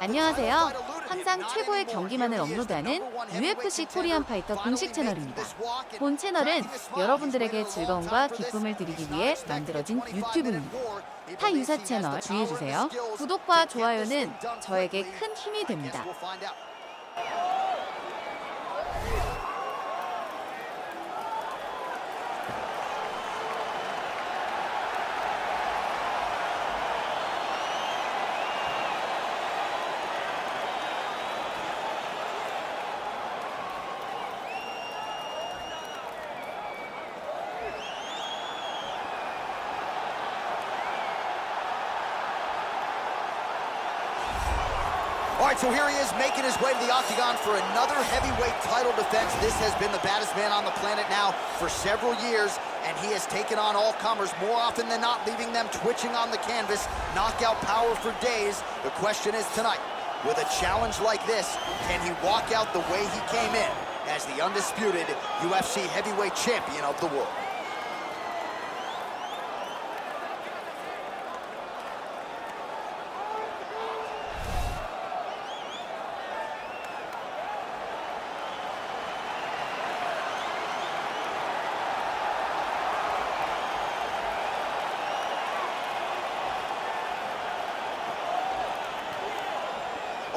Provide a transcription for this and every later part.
안녕하세요. 항상 최고의 경기만을 업로드하는 UFC 코리안파이터 공식 채널입니다. 본 채널은 여러분들에게 즐거움과 기쁨을 드리기 위해 만들어진 유튜브입니다. 타 유사 채널 주의해주세요. 구독과 좋아요는 저에게 큰 힘이 됩니다. All right, so here he is making his way to the octagon for another heavyweight title defense. This has been the baddest man on the planet now for several years, and he has taken on all comers more often than not, leaving them twitching on the canvas. Knockout power for days. The question is tonight, with a challenge like this, can he walk out the way he came in as the undisputed UFC heavyweight champion of the world?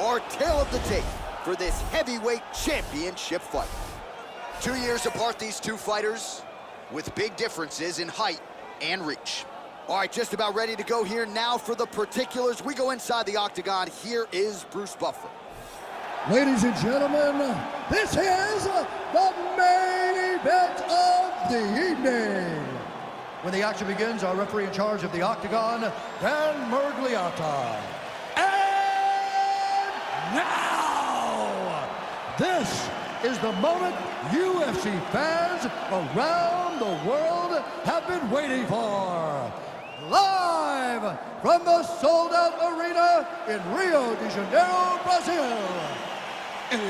Our tale of the tape for this heavyweight championship fight. 2 years apart, these two fighters, with big differences in height and reach. All right, just about ready to go here now for the particulars. We go inside the octagon. Here is Bruce Buffer. Ladies and gentlemen, this is the main event of the evening. When the action begins, our referee in charge of the octagon, Dan Mergliata. Now, this is the moment UFC fans around the world have been waiting for. Live from the sold-out arena in Rio de Janeiro, Brazil. It's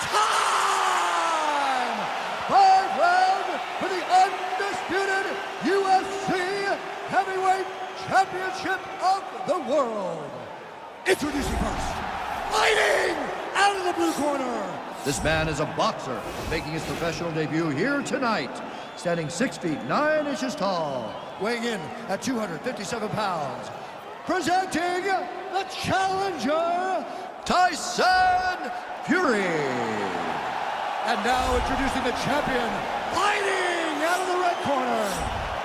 time! 5 rounds for the undisputed UFC heavyweight championship of the world. Introducing first, fighting out of the blue corner. This man is a boxer making his professional debut here tonight, standing 6 feet 9 inches tall, weighing in at 257 pounds. Presenting the challenger, Tyson Fury. And now introducing the champion, fighting out of the red corner.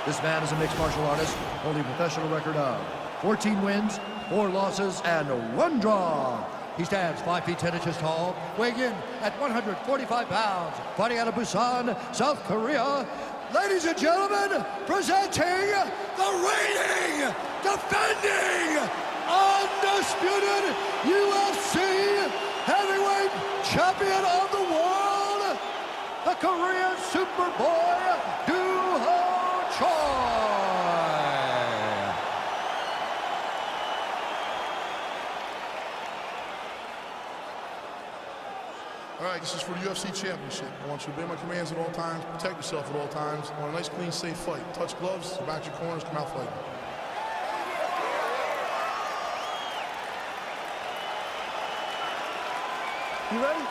This man is a mixed martial artist, holding a professional record of 14 wins, 4 losses, and 1 draw. He stands 5 feet 10 inches tall, weighing in at 145 pounds, fighting out of Busan, South Korea. Ladies and gentlemen, presenting the reigning, defending, undisputed UFC heavyweight champion of the world, the Korean Superboy, All right, this is for the UFC Championship. I want you to obey my commands at all times, protect yourself at all times. I want a nice, clean, safe fight. Touch gloves, back your corners, come out fighting. You ready?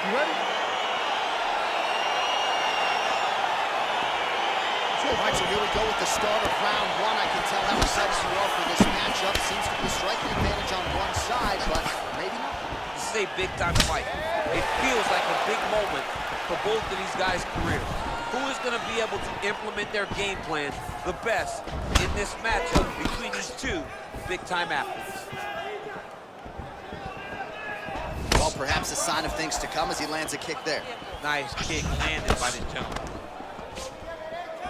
You ready? All right, so here we go with the start of round 1. I can tell how excited you are for this matchup. Seems to be striking advantage on one side, but maybe not. This is a big-time fight. It feels like a big moment for both of these guys' careers. Who is going to be able to implement their game plan the best in this matchup between these two big-time athletes? Well, perhaps a sign of things to come as he lands a kick there. Nice kick landed by this gentleman.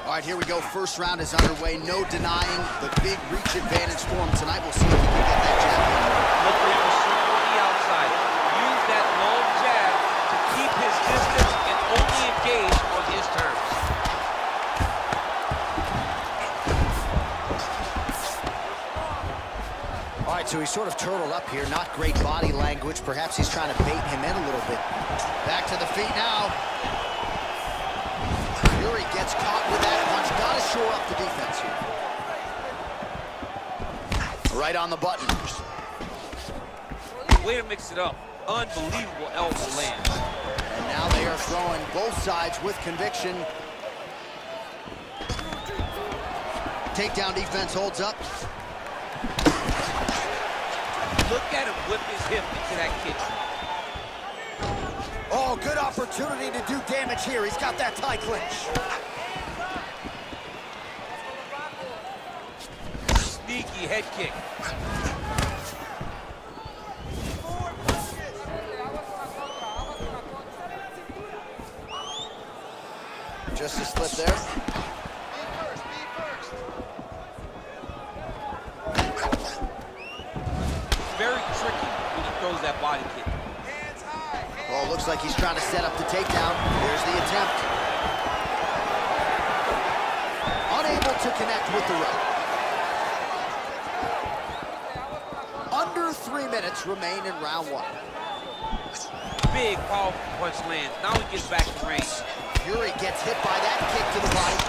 All right, here we go. First round is underway. No denying the big reach advantage for him tonight. We'll see if he can get that jab in. Look for him to circle on the outside. Use that long jab to keep his distance and only engage on his terms. All right, so he's sort of turtled up here. Not great body language. Perhaps he's trying to bait him in a little bit. Back to the feet now. Fury gets caught with that one Right on the button. Way to mix it up. Unbelievable elbow land. And now they are throwing both sides with conviction. Takedown defense holds up. Look at him whip his hip into that kick. Oh, good opportunity to do damage here. He's got that tie clinch. Sneaky head kick. Just a slip there. Very tricky when he throws that body kick. Oh, looks like he's trying to set up the takedown. There's the attempt. Unable to connect with the right. Under 3 minutes remain in round one. Big, powerful punch lands. Now he gets back to range. Fury gets hit by that kick to the body.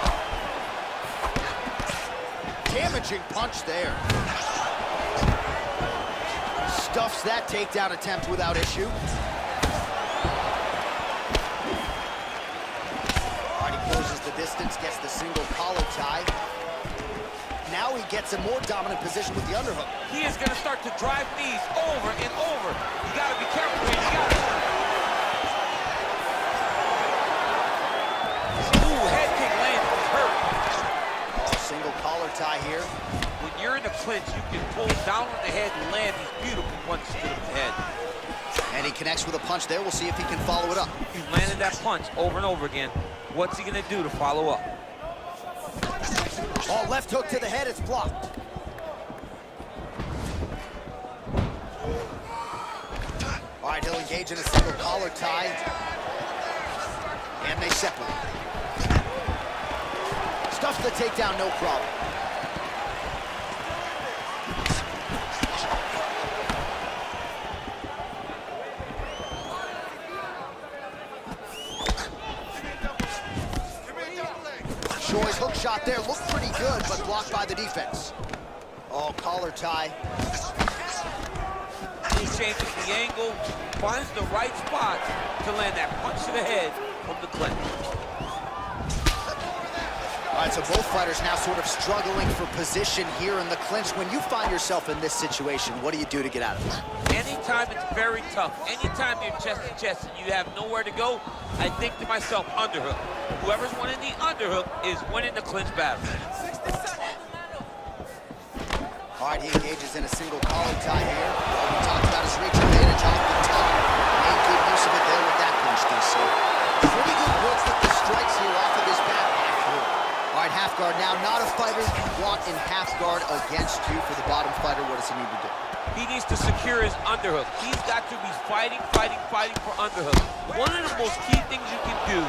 Damaging punch there. Stuffs that takedown attempt without issue. Already closes the distance, gets the single collar tie. Now he gets a more dominant position with the underhook. He is going to start to drive knees over and over. You got to be careful here. You got to. Ooh, head kick lands. He's hurt. Oh, single collar tie here. When you're in a clinch, you can pull down on the head and land these beautiful punches to the head. And he connects with a punch there. We'll see if he can follow it up. He's landed that punch over and over again. What's he going to do to follow up? Oh, left hook to the head. It's blocked. All right, he'll engage in a single collar tie. And they separate. Stuffs the takedown, no problem. Shore's hook shot there looked pretty good, but blocked by the defense. Oh, collar tie. He changes the angle, finds the right spot to land that punch to the head from the clinch. All right, so both fighters now sort of struggling for position here in the clinch. When you find yourself in this situation, what do you do to get out of it? Anytime it's very tough, anytime you're chest to chest and you have nowhere to go, I think to myself, underhook. Whoever's winning the underhook is winning the clinch battle. All right, he engages in a single collar tie here. Well, we talked about his reach advantage off the top. Made good use of it there with that punch, DC. Pretty good work with the strikes here off of his back. All right, half guard now. Not a fighter you want in half guard against you. For the bottom fighter, what does he need to do? He needs to secure his underhook. He's got to be fighting for underhook. One of the most key things you can do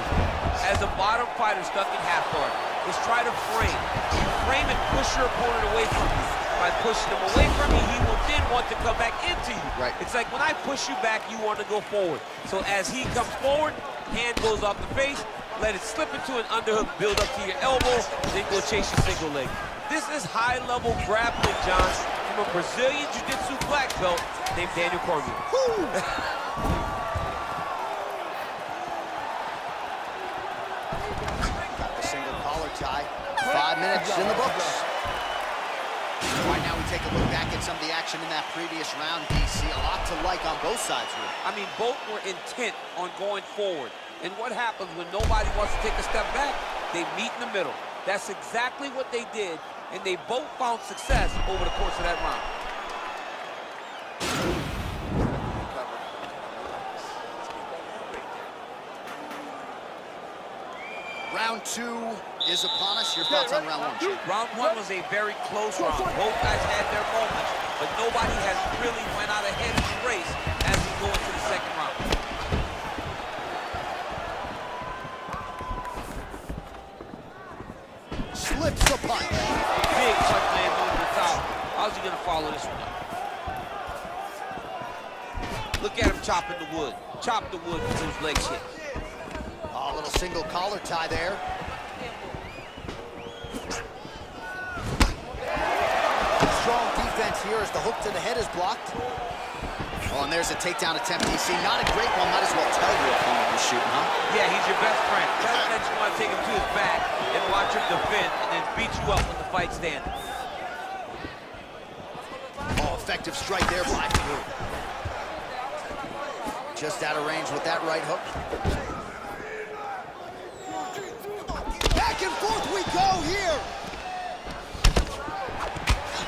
as a bottom fighter stuck in half guard is try to frame. You frame and push your opponent away from you. By pushing him away from you, he will then want to come back into you. Right. It's like when I push you back, you want to go forward. So as he comes forward, hand goes off the face, let it slip into an underhook, build up to your elbow, then go chase your single leg. This is high-level grappling, John, from a Brazilian Jiu-Jitsu black belt named Daniel Cormier. Got the single collar tie. 5 minutes in the books. Right now we take a look back at some of the action in that previous round, DC. A lot to like on both sides here. I mean, both were intent on going forward. And what happens when nobody wants to take a step back? They meet in the middle. That's exactly what they did, and they both found success over the course of that round. Round two is upon us. Your thoughts on round one? Round one was a very close round. Both guys had their moments, but nobody has really went out ahead in the race as we go into the second round. Slips the punch. Big punch lands over the top. How's he gonna follow this one up? Look at him chopping the wood. Chop the wood with those leg kicks. A little single collar tie there. Strong defense offense here as the hook to the head is blocked. Oh, and there's a takedown attempt, DC. Not a great one. Might as well tell your opponent you're shooting, huh? Yeah, he's your best friend. Tell him that you want to take him to his back and watch him defend and then beat you up when the fight's standing. Oh, effective strike there by Fury. Just out of range with that right hook. Back and forth we go here.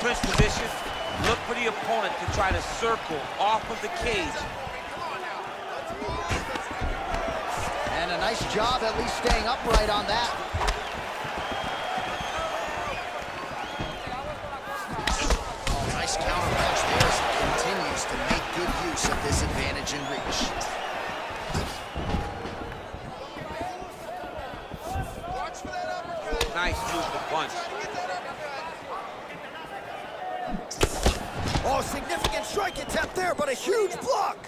Clinch position. Look for the opponent to try to circle off of the cage. And a nice job at least staying upright on that. Oh, nice counter punch there as he continues to make good use of this advantage in reach. Nice move to punch. Oh, significant strike attempt there, but a huge block.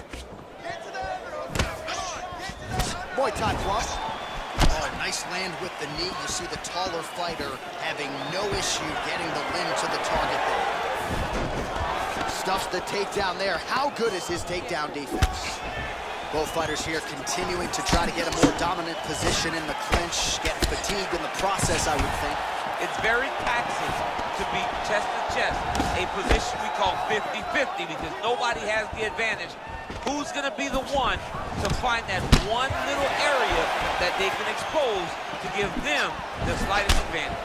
Muay Thai plump. Oh, nice land with the knee. You see the taller fighter having no issue getting the limb to the target there. Stuffs the takedown there. How good is his takedown defense? Both fighters here continuing to try to get a more dominant position in the clinch. Getting fatigued in the process, I would think. It's very taxing to be chest to chest, a position we call 50-50 because nobody has the advantage. Who's going to be the one to find that one little area that they can expose to give them the slightest advantage?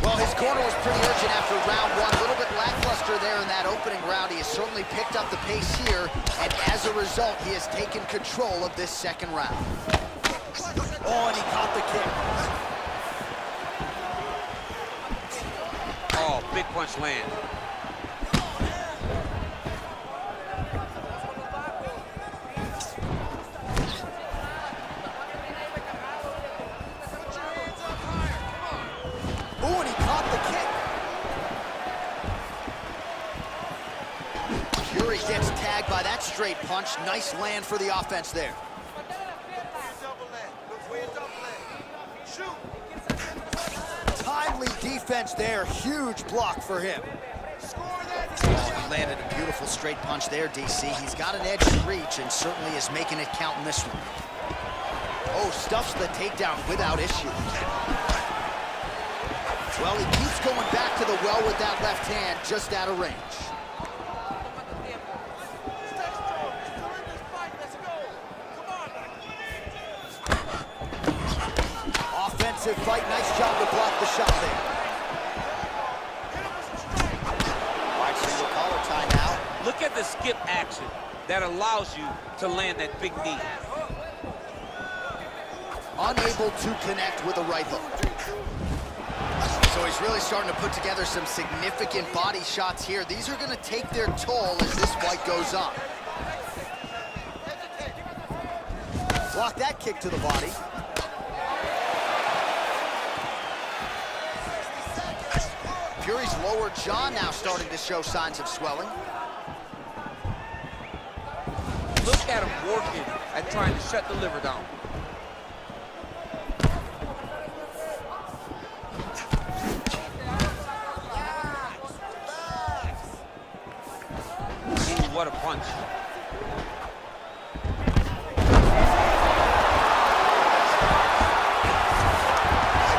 Well, his corner was pretty urgent after round one. A little bit lackluster there in that opening round. He has certainly picked up the pace here, and as a result, he has taken control of this second round. Oh, and he caught the kick. Oh, big punch land. Oh, and he caught the kick. Fury gets tagged by that straight punch. Nice land for the offense there. Timely defense there. Huge block for him. Oh, he landed a beautiful straight punch there, DC. He's got an edge in reach and certainly is making it count in this one. Oh, stuffs the takedown without issue. Well, he keeps going back to the well with that left hand, just out of range. Offensive fight, nice job to block the shot there. All right, single collar tie now. Look at the skip action that allows you to land that big knee. Unable to connect with a right hook. So he's really starting to put together some significant body shots here. These are going to take their toll as this fight goes on. Block that kick to the body. Fury's lower jaw now starting to show signs of swelling. Look at him working at trying to shut the liver down. Ooh, what a punch.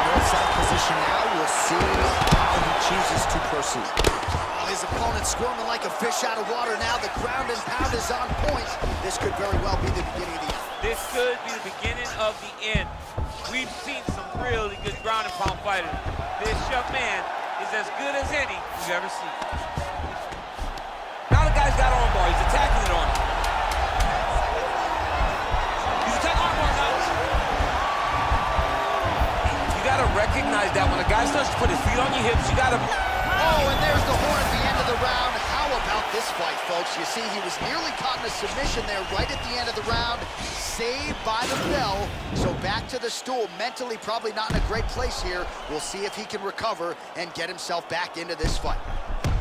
North side position now. We'll see how he chooses to proceed. Oh, his opponent squirming like a fish out of water now. The ground and pound is on point. This could very well be the beginning of the end. This could be the beginning of the end. We've seen some really good ground and pound fighters. This young man is as good as any we've ever seen. Now the guy's got armbar. He's attacking it on him. He's attacking armbar now. You got to recognize that when a guy starts to put his feet on your hips, you got to... Oh, and there's the horn at the end of the round. How about this fight, folks? You see, he was nearly caught in a submission there right at the end of the round. Saved by the bell. So back to the stool. Mentally probably not in a great place here. We'll see if he can recover and get himself back into this fight.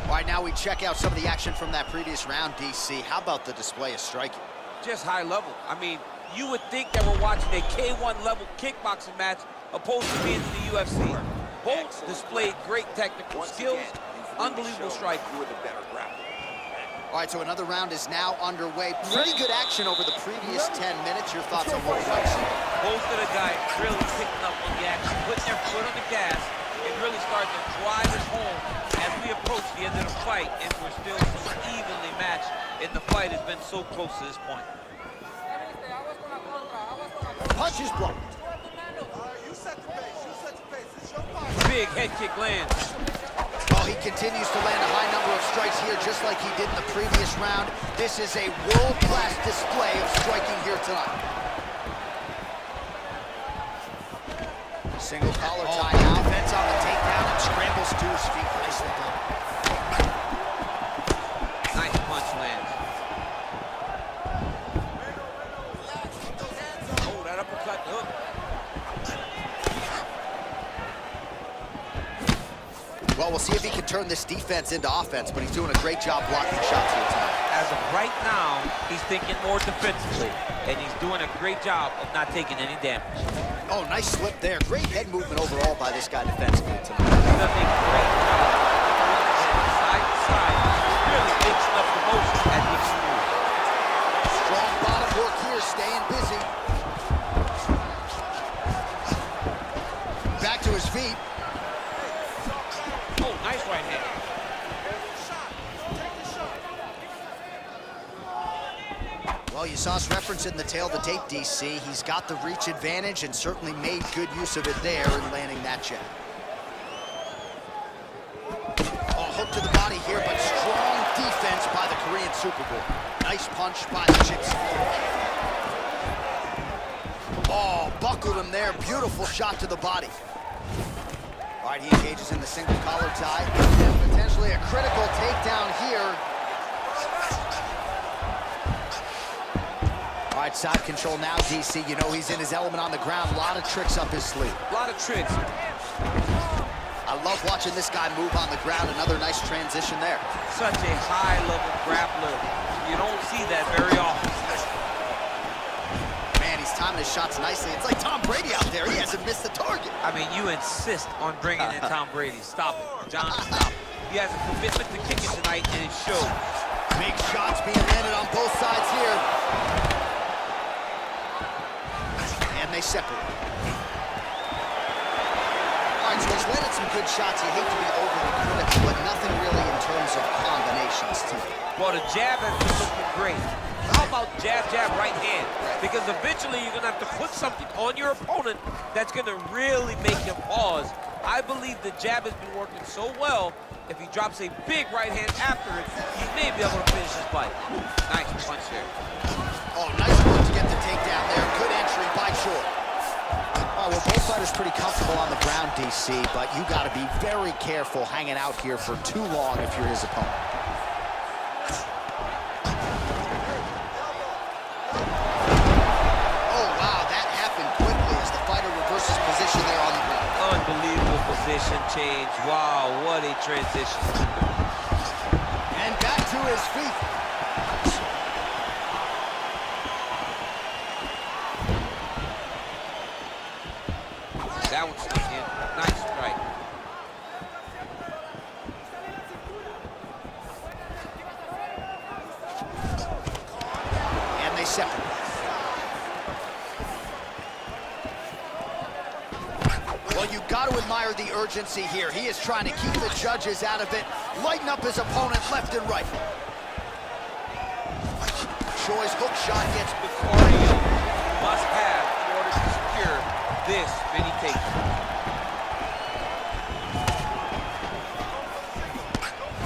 All right, now we check out some of the action from that previous round, DC. How about the display of striking? Just high level. I mean, you would think that we're watching a K1 level kickboxing match opposed to being in the UFC. Both displayed great technical skills. Unbelievable strike. All right, so another round is now underway. Pretty good action over the previous 10 minutes. Your thoughts on what we've seen? Both of the guys really picking up on the action, putting their foot on the gas, and really starting to drive it home as we approach the end of the fight, and we're still so evenly matched, and the fight has been so close to this point. Punch is blocked. Big head kick lands. Oh, he continues to land a high number of strikes here, just like he did in the previous round. This is a world-class display of striking here tonight. Single collar tie now. Defense on the takedown and scrambles to his feet. Nicely done. Nice punch lands. Oh, that uppercut hook. Well, we'll see if he can turn this defense into offense, but he's doing a great job blocking shots here tonight. As of right now, he's thinking more defensively, and he's doing a great job of not taking any damage. Oh, nice slip there. Great head movement overall by this guy defensively tonight. He's done a great job side to side, really mixing up the motion as he moves. Strong bottom work here, staying busy. Back to his feet. Oh, nice right hand. Well, you saw us referencing the tail of the tape, DC. He's got the reach advantage and certainly made good use of it there in landing that jab. Oh, hook to the body here, but strong defense by the Korean Super Bowl. Nice punch by the Gypsy. Oh, buckled him there. Beautiful shot to the body. All right, he engages in the single collar tie. And potentially a critical takedown here. All right, side control now, DC. You know he's in his element on the ground. A lot of tricks up his sleeve. A lot of tricks. I love watching this guy move on the ground. Another nice transition there. Such a high-level grappler. You don't see that very often. Man, he's timing his shots nicely. It's like Tom Brady out there. He hasn't missed the target. I mean, you insist on bringing in Tom Brady. Stop it, John, stop it. He has a commitment to kicking tonight, and it shows. Big shots being landed on both sides here. And they separate. All right, so he's landed some good shots. You hate to be overly critical, but nothing really in terms of combinations, too. Well, the jab has been looking great. How about jab, jab, right hand? Because eventually you're going to have to put something on your opponent that's going to really make him pause. I believe the jab has been working so well, if he drops a big right hand after it, he may be able to finish his fight. Nice punch there. Oh, nice work to get the takedown there. Good entry by Short. Oh, well, both fighters pretty comfortable on the ground, DC, but you got to be very careful hanging out here for too long if you're his opponent. Oh, wow, that happened quickly as the fighter reverses position there on the ground. Unbelievable position change. Wow, what a transition. And back to his feet. That one snuck in. Nice strike. And they separate. Well, you got to admire the urgency here. He is trying to keep the judges out of it, lighten up his opponent left and right. Choi's hook shot gets The cardio must have in order to secure this many takedowns.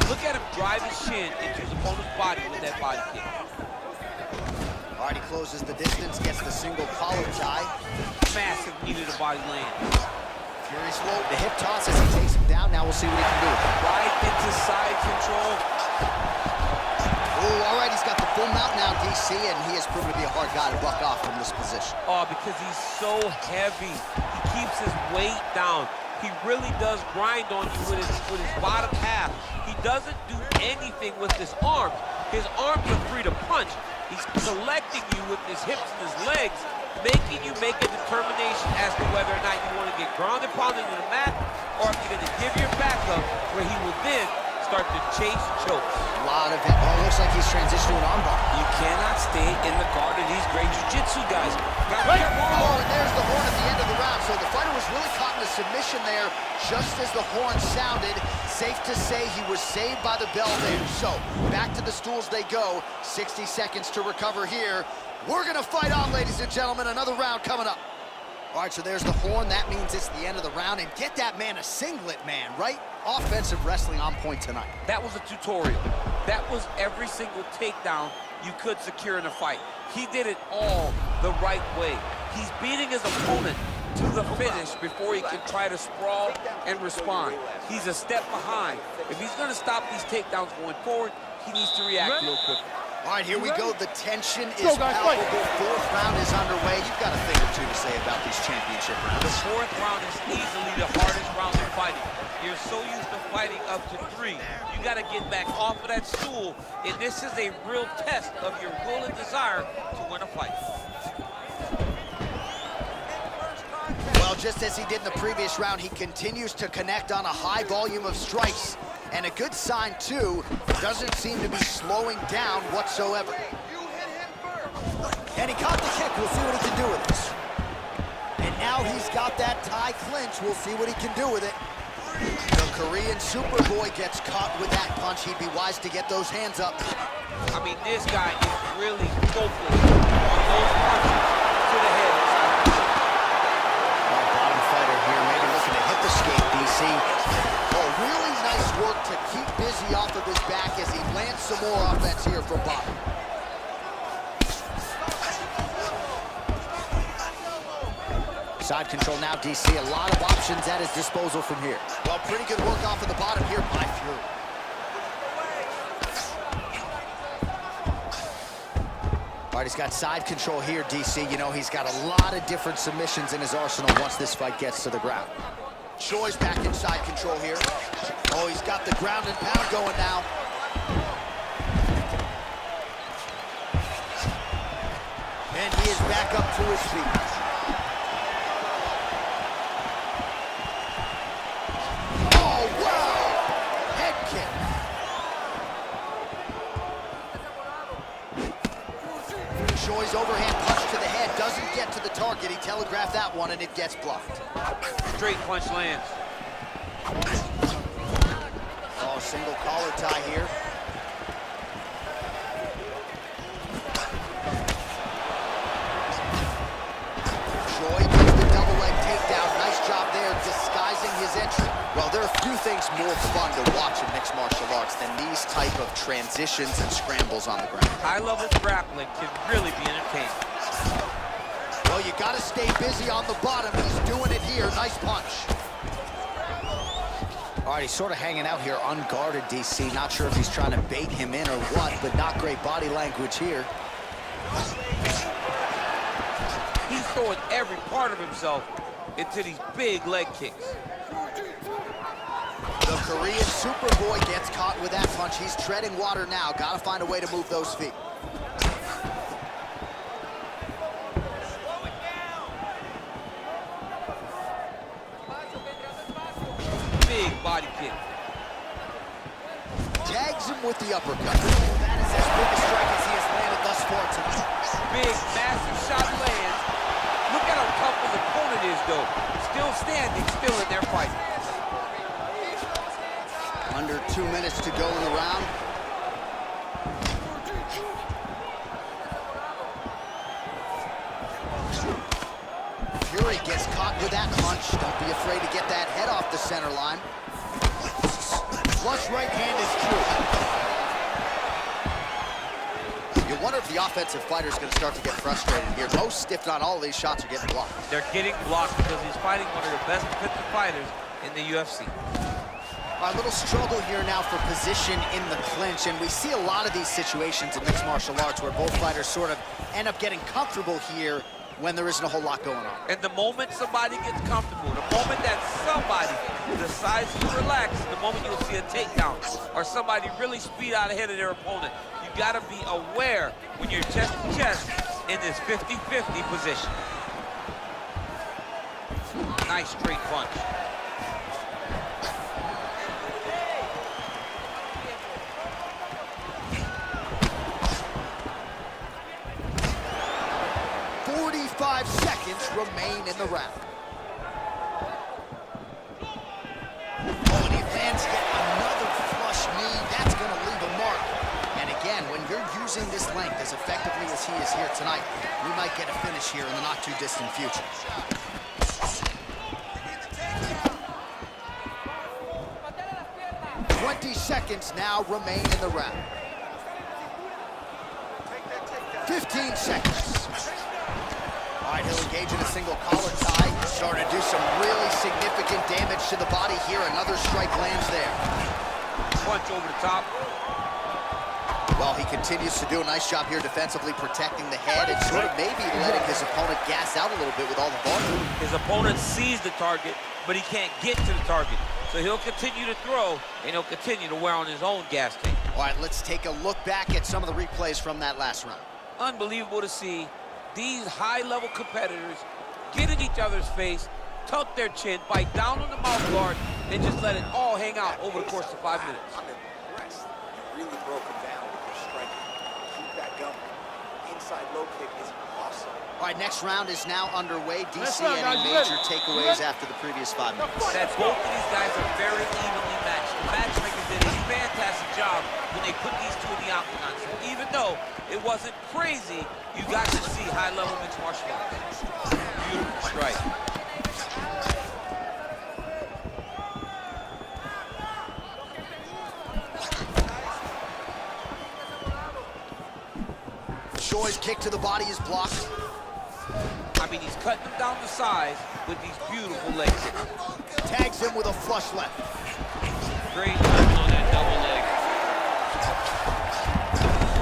Look at him drive his shin into his opponent's body with that body kick. All right, he closes the distance, gets the single collar tie. Massive knee to the body land. Fury slow, the hip toss as he takes him down. Now we'll see what he can do. Right into side control. Oh, all right, he's got the full mount now, DC, and he has proven to be a hard guy to buck off from this position. Oh, because he's so heavy. He keeps his weight down. He really does grind on you with his bottom half. He doesn't do anything with his arms. His arms are free to punch. He's collecting you with his hips and his legs, making you make a determination as to whether or not you want to get grounded, pounded to the mat, or if you're going to give your back up, where he will then start to chase chokes. A lot of it. Oh, looks like he's transitioned to an armbar. You cannot stay in the guard of these great jiu-jitsu guys. Oh, and there's the horn at the end of the round. So the fighter was really caught in a submission there just as the horn sounded. Safe to say he was saved by the bell there. So back to the stools they go. 60 seconds to recover here. We're going to fight on, ladies and gentlemen. Another round coming up. All right, so there's the horn. That means it's the end of the round. And get that man a singlet, man, right? Offensive wrestling on point tonight. That was a tutorial. That was every single takedown you could secure in a fight. He did it all the right way. He's beating his opponent to the finish before he can try to sprawl and respond. He's a step behind. If he's going to stop these takedowns going forward, he needs to react a little quicker. All right, here we go. The tension is palpable. Fourth round is underway. You've got a thing or two to say about these championship rounds. The fourth round is easily the hardest round in fighting. You're so used to fighting up to 3. You got to get back off of that stool, and this is a real test of your will and desire to win a fight. Well, just as he did in the previous round, he continues to connect on a high volume of strikes. And a good sign, too, doesn't seem to be slowing down whatsoever. And he caught the kick. We'll see what he can do with this. And now he's got that tie clinch. We'll see what he can do with it. The Korean Superboy gets caught with that punch. He'd be wise to get those hands up. I mean, this guy is really focused on those punches to the head. Bottom fighter here, maybe looking to hip escape, DC. Oh, really nice work to keep busy off of his back as he lands some more offense here from bottom. Side control now, DC. A lot of options at his disposal from here. Well, pretty good work off of the bottom here by Fury. All right, he's got side control here, DC. You know, he's got a lot of different submissions in his arsenal once this fight gets to the ground. Choi's back in side control here. Oh, he's got the ground and pound going now. And he is back up to his feet. Choi's overhand punch to the head doesn't get to the target. He telegraphed that one, and it gets blocked. Straight punch lands. Oh, single collar tie here. Choi gets the double leg takedown. Nice job there, disguising his entry. Well, there are few things more fun to watch in mixed martial arts than these type of transitions and scrambles on the ground. High-level grappling can really be entertaining. Well, you got to stay busy on the bottom. He's doing it here. Nice punch. All right, he's sort of hanging out here unguarded, DC. Not sure if he's trying to bait him in or what, but not great body language here. He's throwing every part of himself into these big leg kicks. The Korean Superboy gets caught with that punch. He's treading water now. Got to find a way to move those feet. Big body kick. Tags him with the uppercut. That is as big a strike as he has landed thus far tonight. Big, massive shot lands. Look at how tough his opponent is, though. Still standing, still in their fight. Under 2 minutes to go in the round. Fury gets caught with that punch. Don't be afraid to get that head off the center line. Flush right hand is true. You wonder if the offensive fighter is going to start to get frustrated here. Most, if not all, of these shots are getting blocked. They're getting blocked because he's fighting one of the best defensive fighters in the UFC. A little struggle here now for position in the clinch, and we see a lot of these situations in mixed martial arts where both fighters sort of end up getting comfortable here when there isn't a whole lot going on. And the moment somebody gets comfortable, the moment that somebody decides to relax, the moment you'll see a takedown or somebody really speed out ahead of their opponent. You gotta be aware when you're chest to chest in this 50-50 position. Nice straight punch. remain in the round. Oh, and he lands yet another flush knee. That's going to leave a mark. And again, when you're using this length as effectively as he is here tonight, we might get a finish here in the not-too-distant future. Seconds now remain in the round. 15 seconds. All right, he'll engage in a single collar tie. Starting to do some really significant damage to the body here. Another strike lands there. Punch over the top. Well, he continues to do a nice job here defensively, protecting the head and sort of maybe letting his opponent gas out a little bit with all the volume. His opponent sees the target, but he can't get to the target. So he'll continue to throw, and he'll continue to wear on his own gas tank. All right, let's take a look back at some of the replays from that last round. Unbelievable to see these high-level competitors get in each other's face, tuck their chin, bite down on the mouth guard, and just let it all hang out over the course of 5 minutes. I'm impressed. You really broke him down with your striking. Keep that going. Inside low kick is awesome. All right, next round is now underway. DC, any major takeaways after the previous 5 minutes? That both of these guys are very evenly matched. The matchmakers did a fantastic job when they put these two in the octagon. So even though it wasn't crazy, you got to see high-level mixed martial arts. Beautiful strike. Choi's kick to the body is blocked. I mean, he's cutting them down to size with these beautiful leg kicks. Tags him with a flush left. Great timing on that double leg.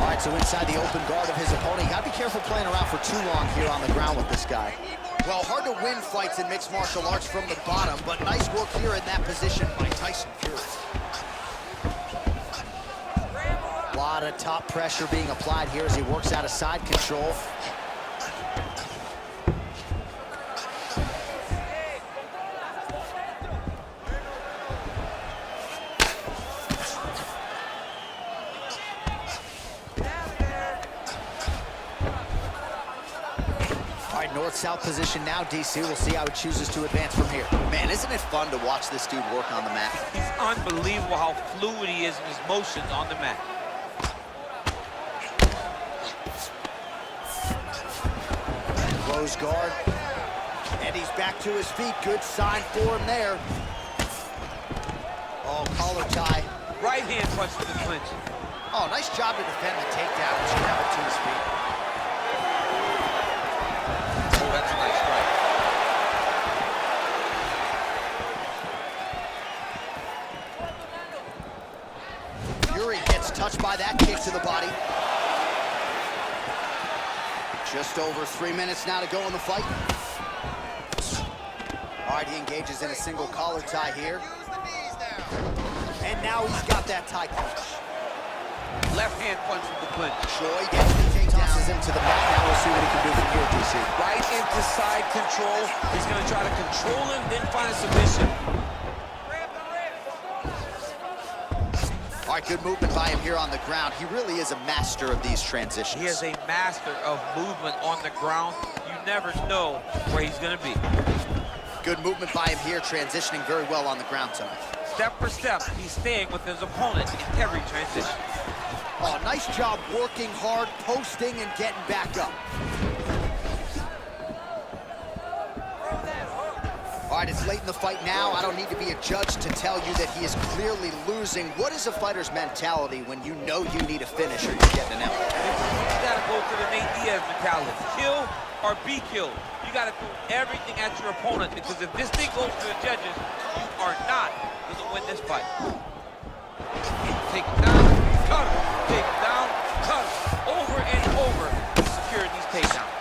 All right, so inside the open guard of his opponent. You gotta be careful playing around for too long here on the ground with this guy. Well, hard to win fights in mixed martial arts from the bottom, but nice work here in that position by Tyson Fury. A lot of top pressure being applied here as he works out of side control. North-south position now, DC. We'll see how he chooses to advance from here. Man, isn't it fun to watch this dude work on the mat? He's unbelievable how fluid he is in his motions on the mat. Close guard. And he's back to his feet. Good sign for him there. Oh, collar tie. Right hand punch to the clinch. Oh, nice job to defend the takedown and scrap it to his feet. That's a nice strike. Fury gets touched by that kick to the body. Just over 3 minutes now to go in the fight. All right, he engages in a single collar tie here. And now he's got that tie punch. Left hand punch with the clinch. Choi gets the takedown. Tosses him to the mat. Now we'll see what he can do from here, DC. Right into side control. He's going to try to control him, then find a submission. All right, good movement by him here on the ground. He really is a master of these transitions. He is a master of movement on the ground. You never know where he's going to be. Good movement by him here, transitioning very well on the ground tonight. Step for step, he's staying with his opponent in every transition. Oh, nice job working hard, posting, and getting back up. All right, it's late in the fight now. I don't need to be a judge to tell you that he is clearly losing. What is a fighter's mentality when you know you need a finish or you're getting an L? You gotta go for the Nate Diaz mentality. Kill or be killed. You gotta do everything at your opponent, because if this thing goes to the judges, you are not gonna win this fight. Take it down, cut him. Take it down, cut him. Over and over, he's securing these takedowns.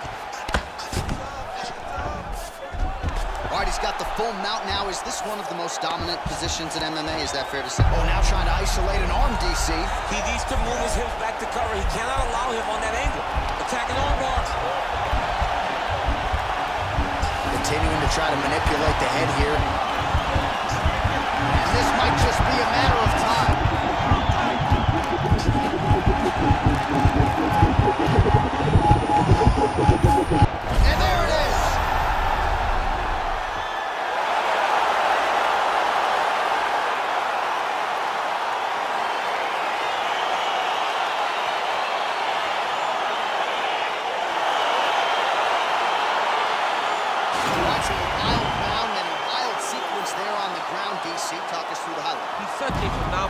All right, he's got the full mount now. Is this one of the most dominant positions in MMA? Is that fair to say? Oh, now trying to isolate an arm, DC. He needs to move his hips back to cover. He cannot allow him on that angle. Attacking arm bar. Continuing to try to manipulate the head here. And this might just be a matter of time. And there it is.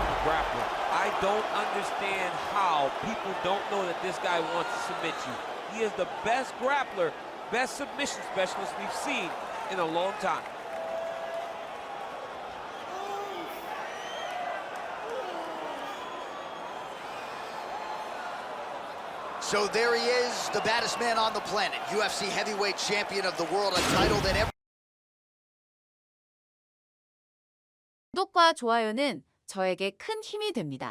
a grappler. I don't understand how people don't know that this guy wants to submit you. He is the best grappler, best submission specialist we've seen in a long time. So there he is, the baddest man on the planet, UFC heavyweight champion of the world, a title that every 구독과 좋아요는 저에게 큰 힘이 됩니다.